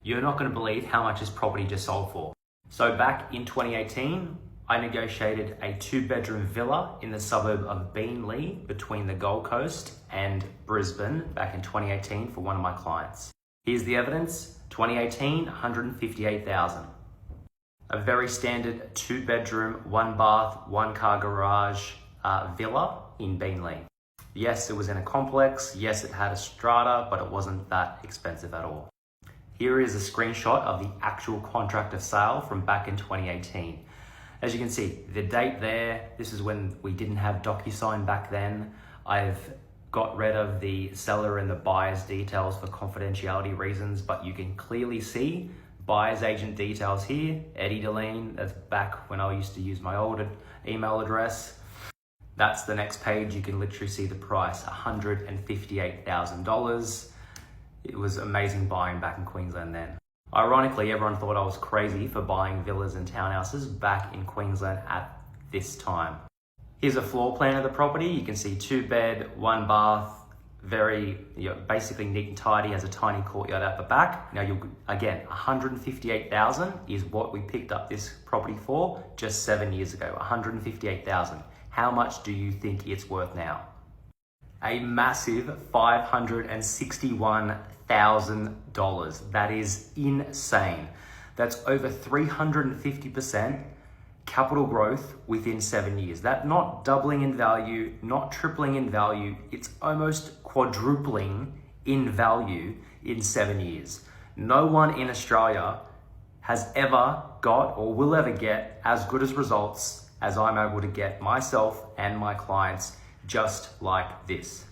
You're not going to believe how much this property just sold for. So back in 2018, I negotiated a 2-bedroom villa in the suburb of Beenleigh between the Gold Coast and Brisbane back in 2018 for one of my clients. Here's the evidence. 2018, 158,000. A very standard 2-bedroom, 1-bath, 1-car garage villa in Beenleigh. Yes, it was in a complex. Yes, it had a strata, but it wasn't that expensive at all. Here is a screenshot of the actual contract of sale from back in 2018. As you can see, the date there, this is when we didn't have DocuSign back then. I've got rid of the seller and the buyer's details for confidentiality reasons, but you can clearly see buyer's agent details here, Eddie Deline. That's back when I used to use my old email address. That's the next page. You can literally see the price, $158,000. It was amazing buying back in Queensland then. Ironically, everyone thought I was crazy for buying villas and townhouses back in Queensland at this time. Here's a floor plan of the property. You can see 2-bed, 1-bath, very, basically neat and tidy, has a tiny courtyard at the back. Now, again, 158,000 is what we picked up this property for just 7 years ago, 158,000. How much do you think it's worth now? A massive $561,000. That is insane. That's over 350% capital growth within 7 years. That's not doubling in value, not tripling in value. It's almost quadrupling in value in 7 years. No one in Australia has ever got or will ever get as good as results as I'm able to get myself and my clients just like this.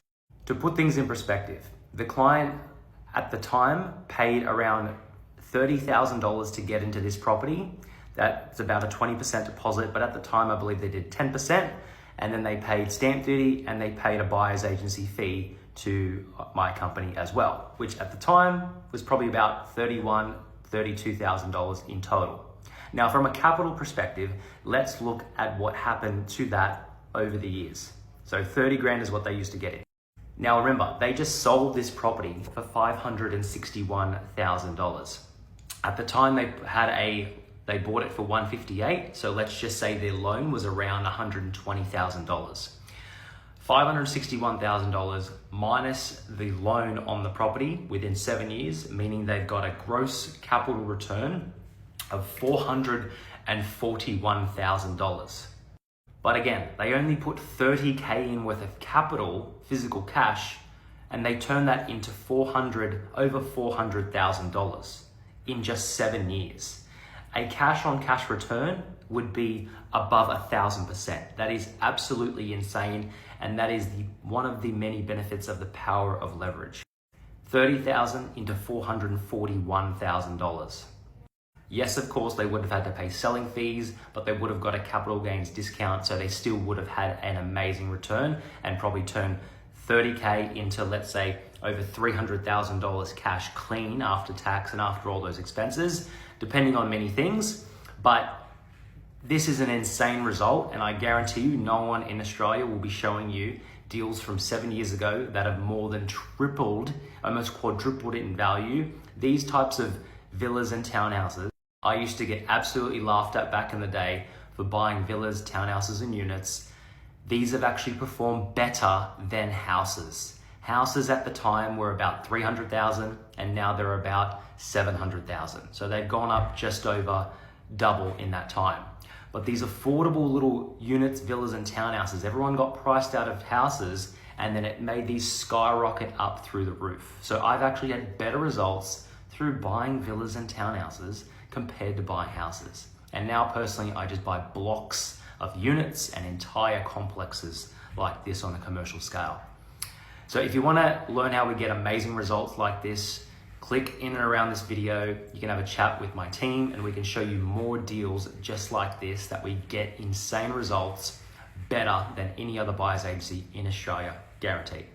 To put things in perspective, the client at the time paid around $30,000 to get into this property. That's about a 20% deposit, but at the time I believe they did 10%, and then they paid stamp duty and they paid a buyer's agency fee to my company as well, which at the time was probably about $31,000, $32,000 in total. Now, from a capital perspective, let's look at what happened to that over the years. So 30 grand is what they used to get in. Now remember, they just sold this property for $561,000. At the time they bought it for $158,000. So let's just say their loan was around $120,000. $561,000 minus the loan on the property within 7 years, meaning they've got a gross capital return of $441,000. But again, they only put $30K in worth of capital, physical cash, and they turned that into over $400,000 in just 7 years. A cash on cash return would be above 1,000%. That is absolutely insane, and that is one of the many benefits of the power of leverage. $30,000 into $441,000. Yes, of course, they would have had to pay selling fees, but they would have got a capital gains discount, so they still would have had an amazing return and probably turned $30K into, let's say, over $300,000 cash clean after tax and after all those expenses, depending on many things. But this is an insane result, and I guarantee you no one in Australia will be showing you deals from 7 years ago that have more than tripled, almost quadrupled in value. These types of villas and townhouses, I used to get absolutely laughed at back in the day for buying villas, townhouses, and units. These have actually performed better than houses. Houses at the time were about 300,000 and now they're about 700,000. So they've gone up just over double in that time. But these affordable little units, villas, and townhouses, everyone got priced out of houses, and then it made these skyrocket up through the roof. So I've actually had better results through buying villas and townhouses compared to buying houses. And now personally, I just buy blocks of units and entire complexes like this on a commercial scale. So if you want to learn how we get amazing results like this, click in and around this video. You can have a chat with my team and we can show you more deals just like this that we get insane results better than any other buyer's agency in Australia, guaranteed.